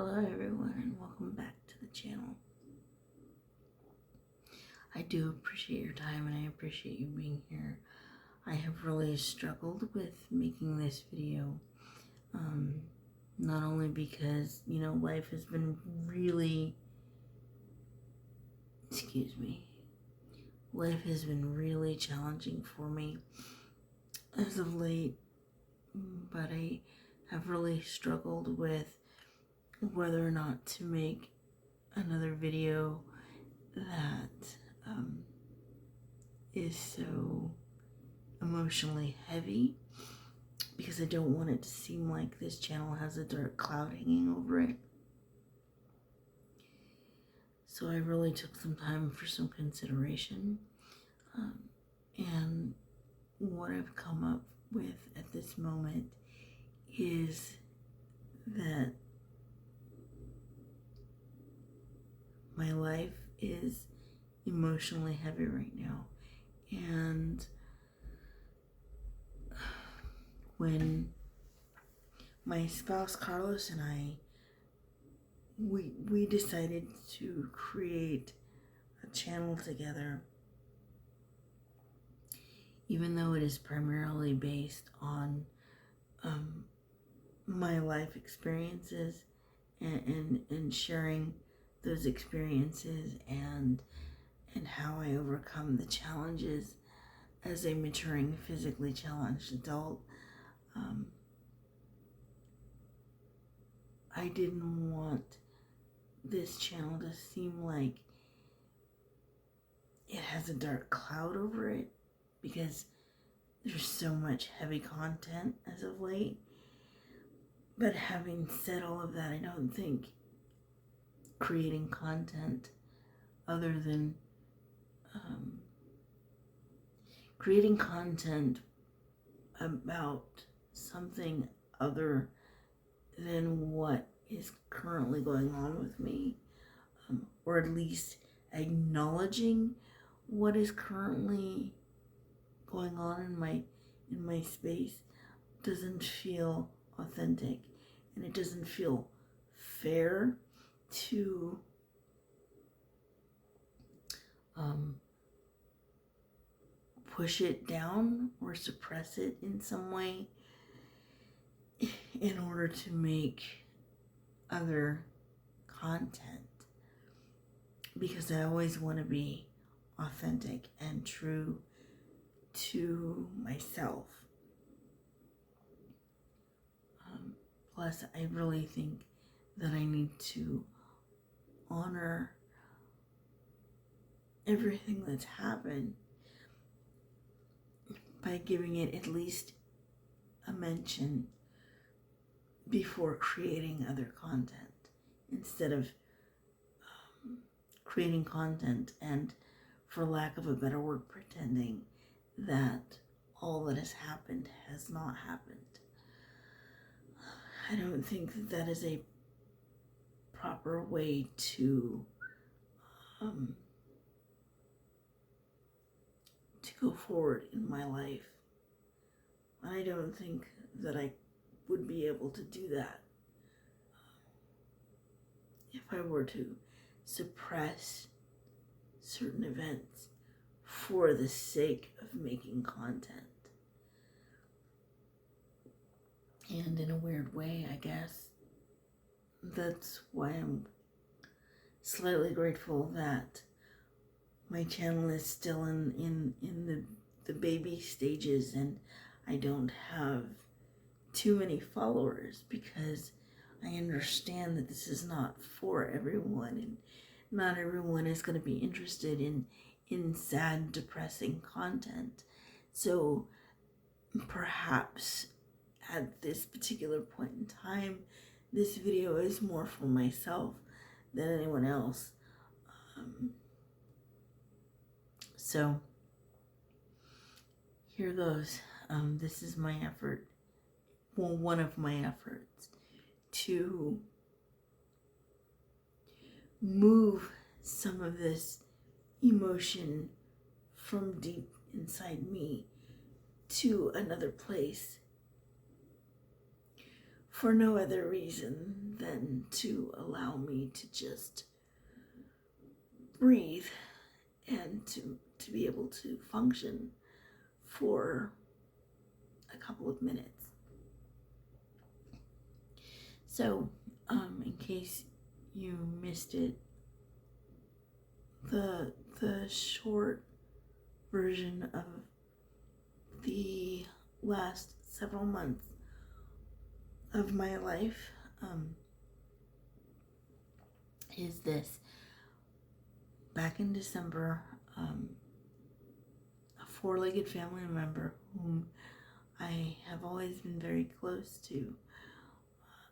Hello everyone and welcome back to the channel. I do appreciate your time and I appreciate you being here. I have really struggled with making this video, not only because, life has been really, life has been really challenging for me as of late, but I have really struggled with whether or not to make another video that is so emotionally heavy, because I don't want it to seem like this channel has a dark cloud hanging over it. So I really took some time for some consideration, and what I've come up with at this moment is that my life is emotionally heavy right now, and when my spouse Carlos and I we decided to create a channel together, even though it is primarily based on my life experiences and sharing those experiences and how I overcome the challenges as a maturing, physically challenged adult. I didn't want this channel to seem like it has a dark cloud over it, because there's so much heavy content as of late. But having said all of that, I don't think creating content other than creating content about something other than what is currently going on with me, or at least acknowledging what is currently going on in my space, doesn't feel authentic, and it doesn't feel fair to push it down or suppress it in some way in order to make other content, because I always want to be authentic and true to myself. Plus, I really think that I need to honor everything that's happened by giving it at least a mention before creating other content, instead of creating content and, for lack of a better word, pretending that all that has happened has not happened. I don't think that is a proper way to go forward in my life. I don't think that I would be able to do that if I were to suppress certain events for the sake of making content. And in a weird way, I guess, that's why I'm slightly grateful that my channel is still in the baby stages and I don't have too many followers, because I understand that this is not for everyone, and not everyone is going to be interested in sad, depressing content. So perhaps at this particular point in time, this video is more for myself than anyone else. So here goes. This is my effort, well, one of my efforts to move some of this emotion from deep inside me to another place for no other reason than to allow me to just breathe and to be able to function for a couple of minutes. So, in case you missed it, the short version of the last several months of my life is this. Back in December, a four-legged family member whom I have always been very close to,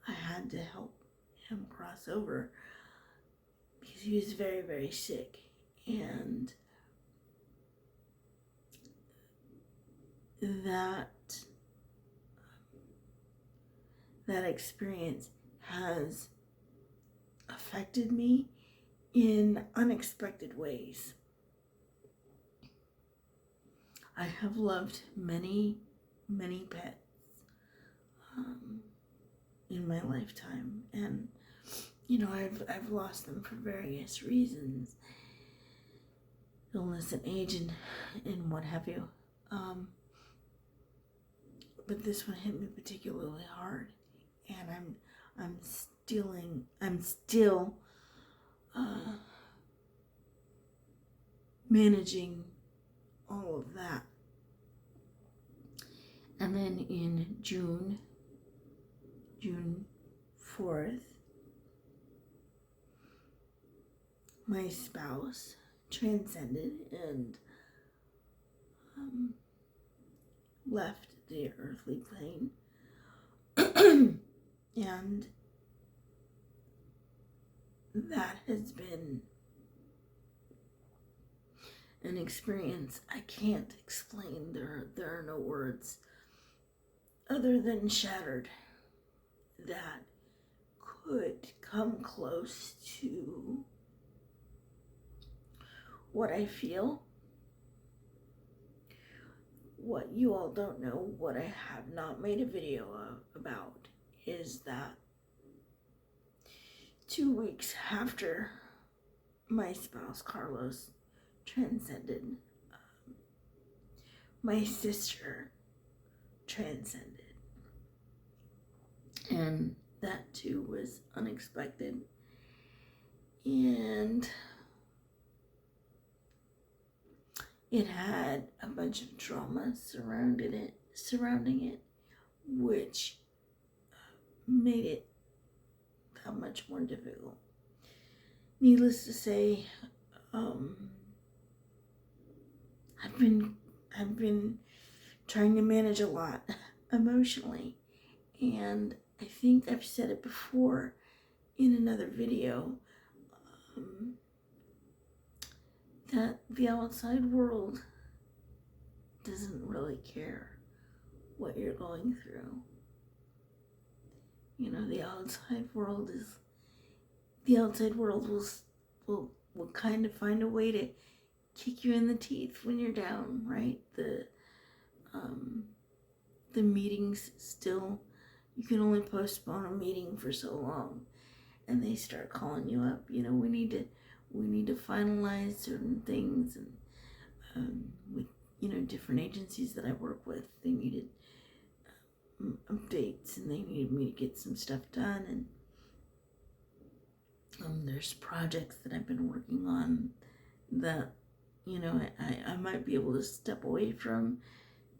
I had to help him cross over because he was very, very sick. And that experience has affected me in unexpected ways. I have loved many, many pets in my lifetime, and I've lost them for various reasons, illness and age and what have you. But this one hit me particularly hard, and I'm still managing all of that. And then in June 4th, my spouse transcended and left the earthly plane. And that has been an experience I can't explain. There are no words other than shattered that could come close to what I feel. What you all don't know, what I have not made a video about, is that 2 weeks after my spouse Carlos transcended, my sister transcended. And that too was unexpected. And it had a bunch of drama surrounding it, which made it that much more difficult. Needless to say, I've been trying to manage a lot emotionally, and I think I've said it before in another video, that the outside world doesn't really care what you're going through. The outside world will kind of find a way to kick you in the teeth when you're down, right? The meetings still, you can only postpone a meeting for so long, and they start calling you up. We need to finalize certain things, and with different agencies that I work with, they needed updates, and they needed me to get some stuff done, and there's projects that I've been working on that I might be able to step away from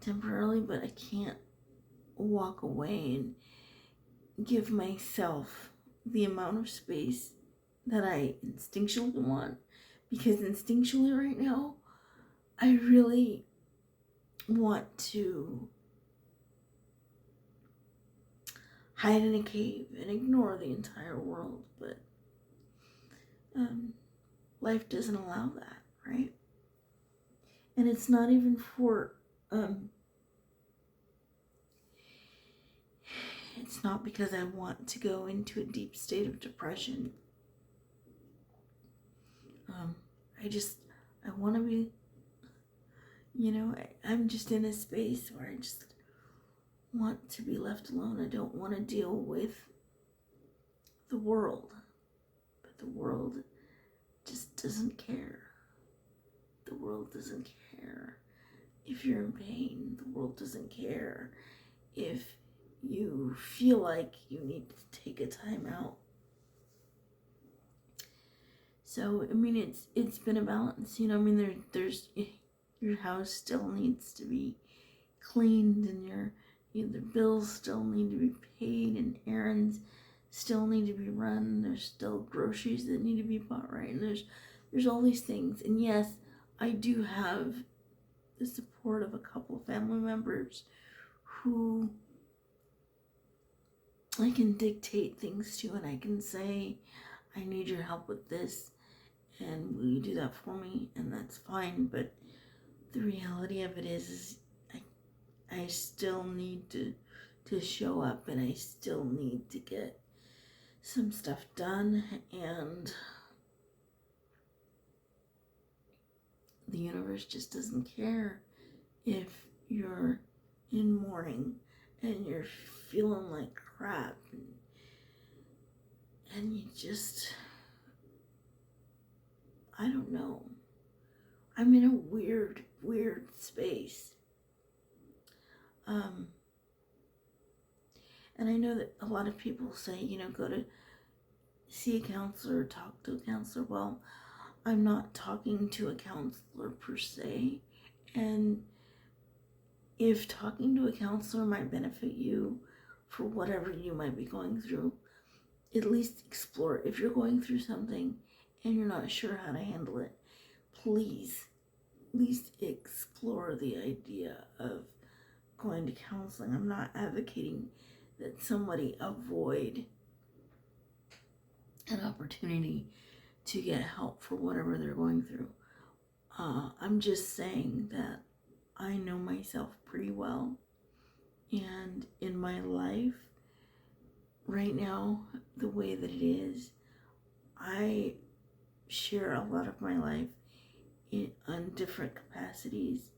temporarily, but I can't walk away and give myself the amount of space that I instinctually want, because instinctually right now I really want to hide in a cave and ignore the entire world, but life doesn't allow that, right? And it's not even for it's not because I want to go into a deep state of depression. I want to be, I'm just in a space where I just want to be left alone. I don't want to deal with the world. But the world just doesn't care. The world doesn't care if you're in pain. The world doesn't care if you feel like you need to take a time out. So, I mean, it's been a balance, you know. I mean, there's your house still needs to be cleaned, and your bills still need to be paid, and errands still need to be run. There's still groceries that need to be bought, right? And there's all these things. And yes, I do have the support of a couple family members who I can dictate things to, and I can say, I need your help with this, and will you do that for me? And that's fine. But the reality of it is I still need to show up, and I still need to get some stuff done, and the universe just doesn't care if you're in mourning and you're feeling like crap, and you just, I don't know. I'm in a weird space. And I know that a lot of people say, go to see a counselor or talk to a counselor. Well, I'm not talking to a counselor per se. And if talking to a counselor might benefit you for whatever you might be going through, at least explore it. If you're going through something and you're not sure how to handle it, please at least explore the idea of going to counseling. I'm not advocating that somebody avoid an opportunity to get help for whatever they're going through. I'm just saying that I know myself pretty well, and in my life right now, the way that it is, I share a lot of my life on different capacities,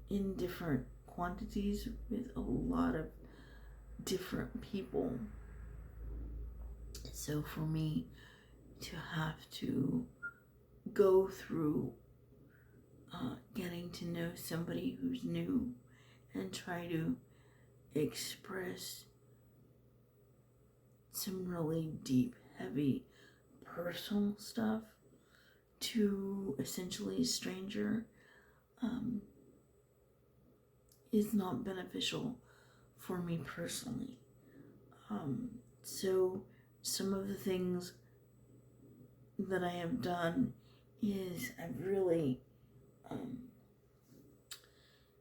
in different quantities, with a lot of different people. So for me to have to go through getting to know somebody who's new and try to express some really deep, heavy, personal stuff to essentially a stranger is not beneficial for me personally. So some of the things that I have done is I've really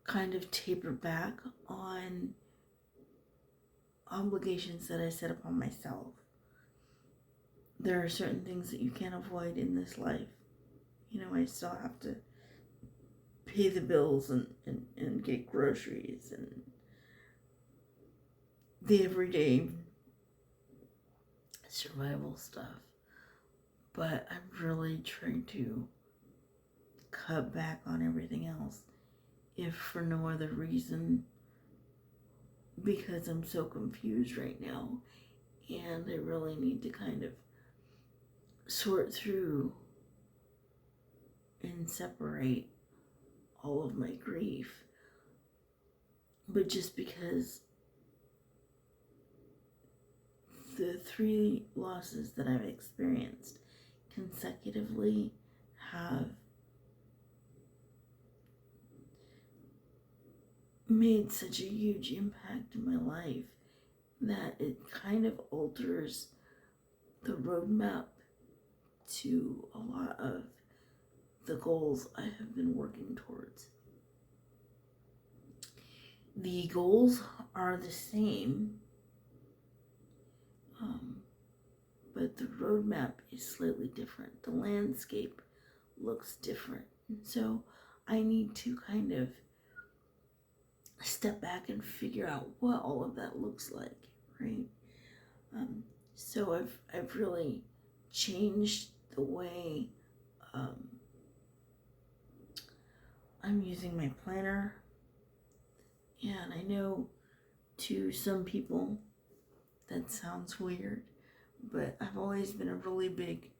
kind of tapered back on obligations that I set upon myself. There are certain things that you can't avoid in this life. I still have to pay the bills and get groceries and the everyday survival stuff. But I'm really trying to cut back on everything else, if for no other reason because I'm so confused right now, and I really need to kind of sort through and separate all of my grief. But just because the 3 losses that I've experienced consecutively have made such a huge impact in my life that it kind of alters the roadmap to a lot of the goals I have been working towards. The goals are the same, but the roadmap is slightly different. The landscape looks different. And so I need to kind of step back and figure out what all of that looks like, right? So I've really changed the way I'm using my planner, and I know To some people, that sounds weird, but I've always been a really big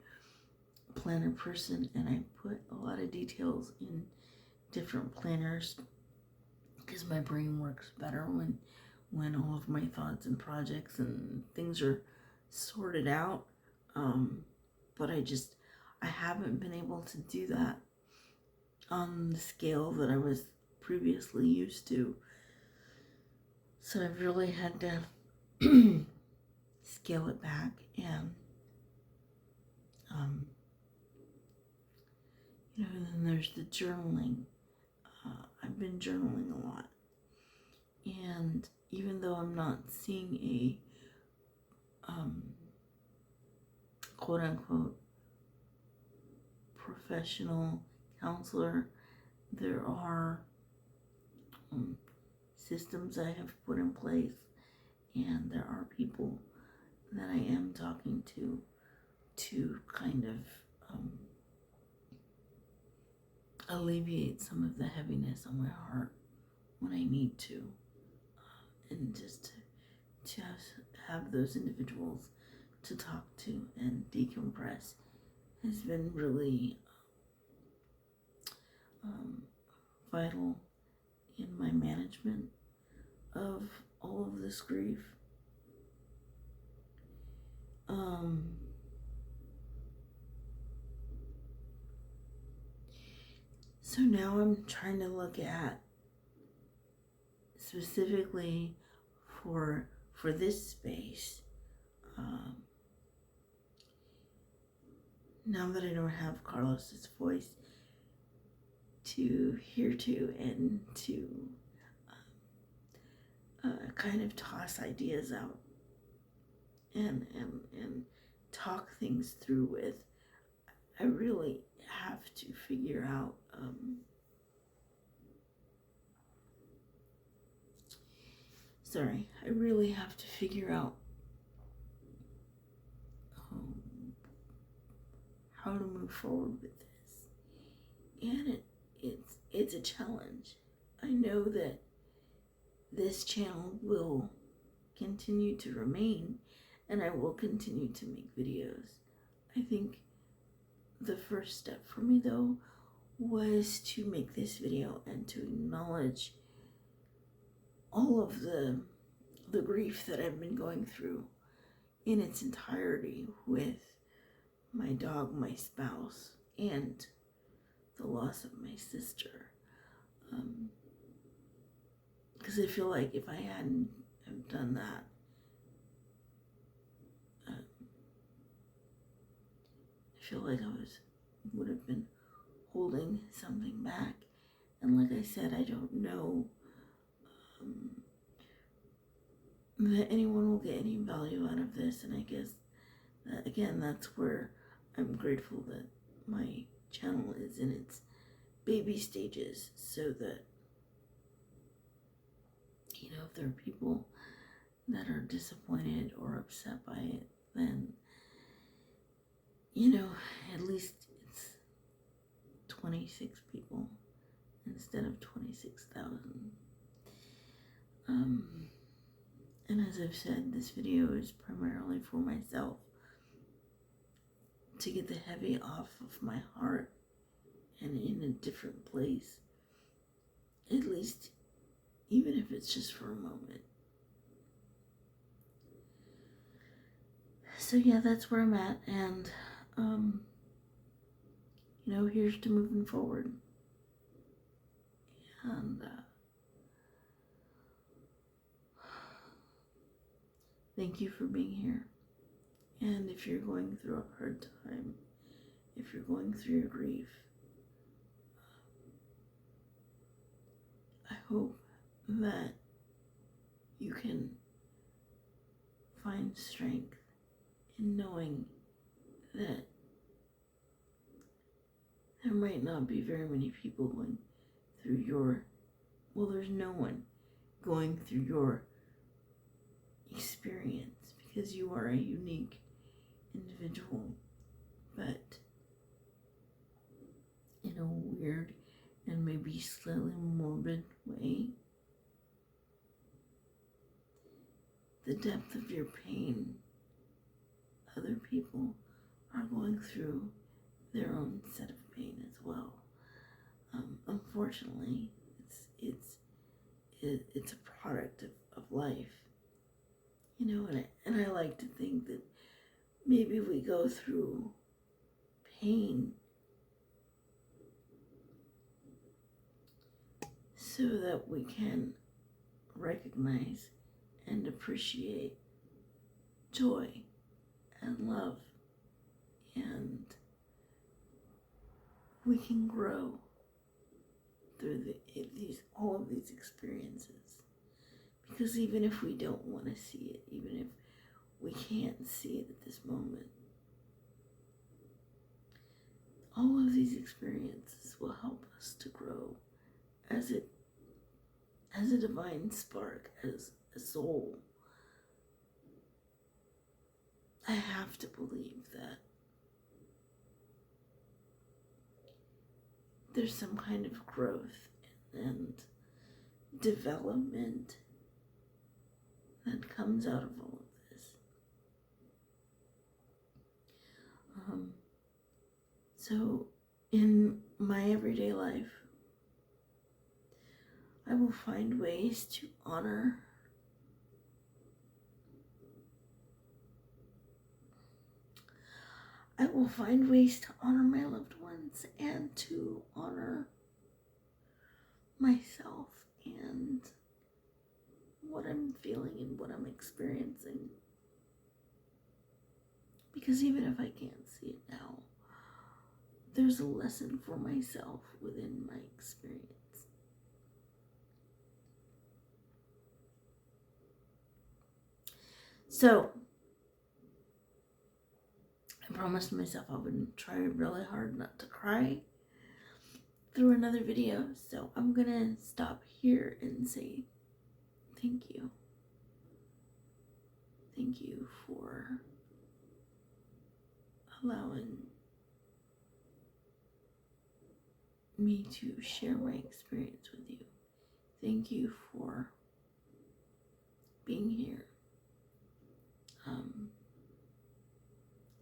planner person, and I put a lot of details in different planners because my brain works better when all of my thoughts and projects and things are sorted out. But I haven't been able to do that on the scale that I was previously used to. So I've really had to scale it back, and and then there's the journaling. I've been journaling a lot, and even though I'm not seeing a quote unquote professional counselor, there are systems I have put in place, and there are people that I am talking to kind of alleviate some of the heaviness on my heart when I need to, and just to have those individuals to talk to and decompress has been really vital in my management of all of this grief. So now I'm trying to look at specifically for this space. Now that I don't have Carlos's voice to hear to and to kind of toss ideas out and talk things through with, I really have to figure out I really have to figure out how to move forward with this. And it's a challenge. I know that this channel will continue to remain, and I will continue to make videos. I think the first step for me, though, was to make this video and to acknowledge all of the grief that I've been going through in its entirety with my dog, my spouse, and the loss of my sister. Because I feel like if I hadn't have done that, I feel like I would have been holding something back. And like I said, I don't know that anyone will get any value out of this. And I guess that, again, that's where I'm grateful that my channel is in its baby stages, so that, if there are people that are disappointed or upset by it, then, at least it's 26 people instead of 26,000. And as I've said, this video is primarily for myself, to get the heavy off of my heart and in a different place, at least, even if it's just for a moment. So yeah, that's where I'm at, and here's to moving forward. And thank you for being here. And if you're going through a hard time, if you're going through your grief, I hope that you can find strength in knowing that there might not be very many people going through there's no one going through your experience, because you are a unique individual, but in a weird and maybe slightly morbid way, the depth of your pain. Other people are going through their own set of pain as well. Unfortunately, it's a product of life, and I like to think that maybe we go through pain so that we can recognize and appreciate joy and love, and we can grow through all of these experiences. Because even if we don't want to see it, even if we can't see it at this moment, all of these experiences will help us to grow as a divine spark, as a soul. I have to believe that there's some kind of growth and development that comes out of all of this. So in my everyday life, I will find ways to honor my loved ones and to honor myself and what I'm feeling and what I'm experiencing. Because even if I can't see it now, there's a lesson for myself within my experience. So, I promised myself I would try really hard not to cry through another video. So I'm gonna stop here and say thank you. Thank you for allowing me to share my experience with you. Thank you for being here.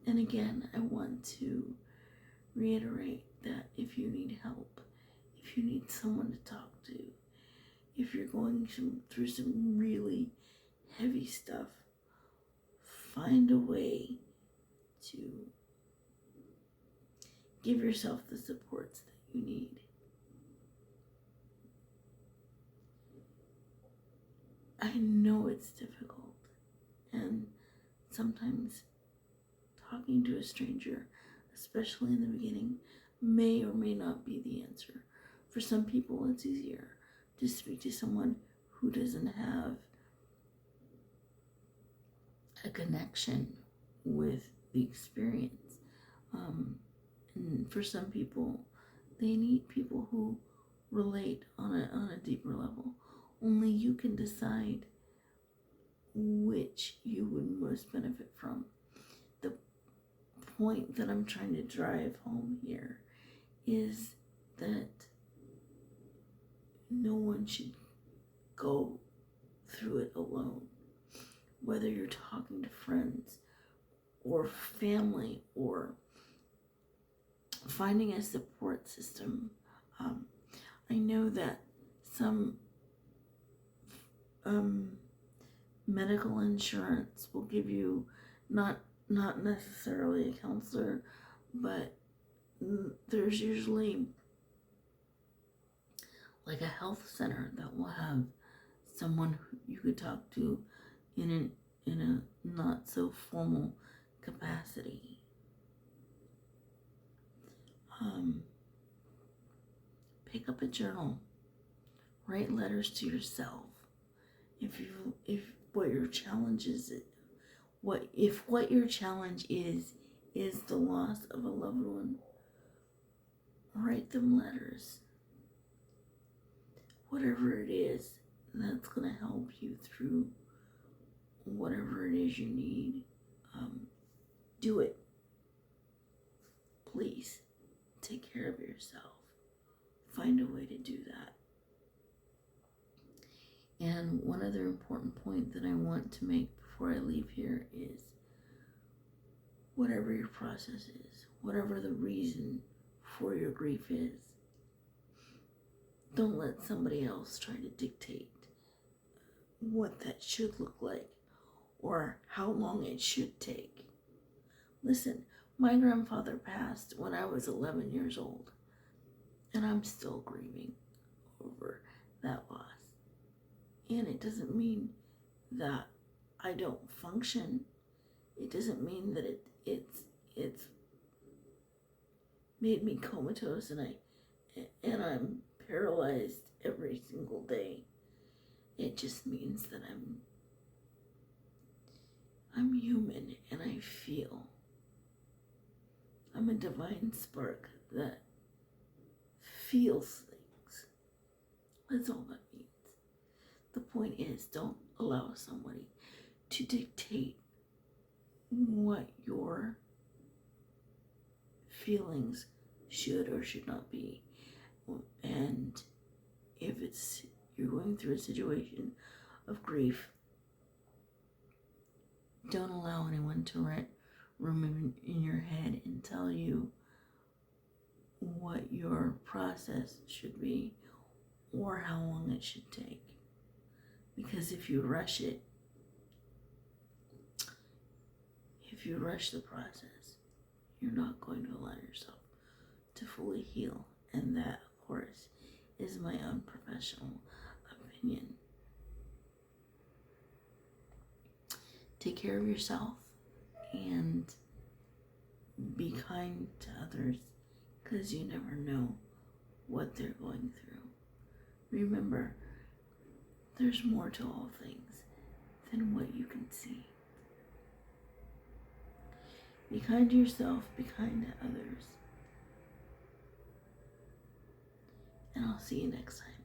And again, I want to reiterate that if you need help, if you need someone to talk to, if you're going through some really heavy stuff, find a way to give yourself the supports that you need. I know it's difficult, and sometimes talking to a stranger, especially in the beginning, may or may not be the answer. For some people, it's easier to speak to someone who doesn't have a connection with the experience. And for some people, they need people who relate on a deeper level. Only you can decide which you would most benefit from. The point that I'm trying to drive home here is that no one should go through it alone. Whether you're talking to friends or family or finding a support system. I know that some medical insurance will give you not necessarily a counselor, but there's usually like a health center that will have someone who you could talk to in a not so formal capacity. Pick up a journal, write letters to yourself. If what your challenge is, what your challenge is the loss of a loved one, write them letters. Whatever it is, that's going to help you through whatever it is you need. Do it. Please take care of yourself. Find a way to do that. And one other important point that I want to make before I leave here is whatever your process is, whatever the reason for your grief is, don't let somebody else try to dictate what that should look like or how long it should take. Listen, my grandfather passed when I was 11 years old, and I'm still grieving over that loss. And it doesn't mean that I don't function. It doesn't mean that it's made me comatose and I'm paralyzed every single day. It just means that I'm human and I feel. I'm a divine spark that feels things. That's all that means. The point is, don't allow somebody to dictate what your feelings should or should not be. And if you're going through a situation of grief, don't allow anyone to rent room in your head and tell you what your process should be or how long it should take. Because if you rush it, if you rush the process, you're not going to allow yourself to fully heal. And that, of course, is my unprofessional opinion. Take care of yourself and be kind to others, because you never know what they're going through. Remember, there's more to all things than what you can see. Be kind to yourself, be kind to others. And I'll see you next time.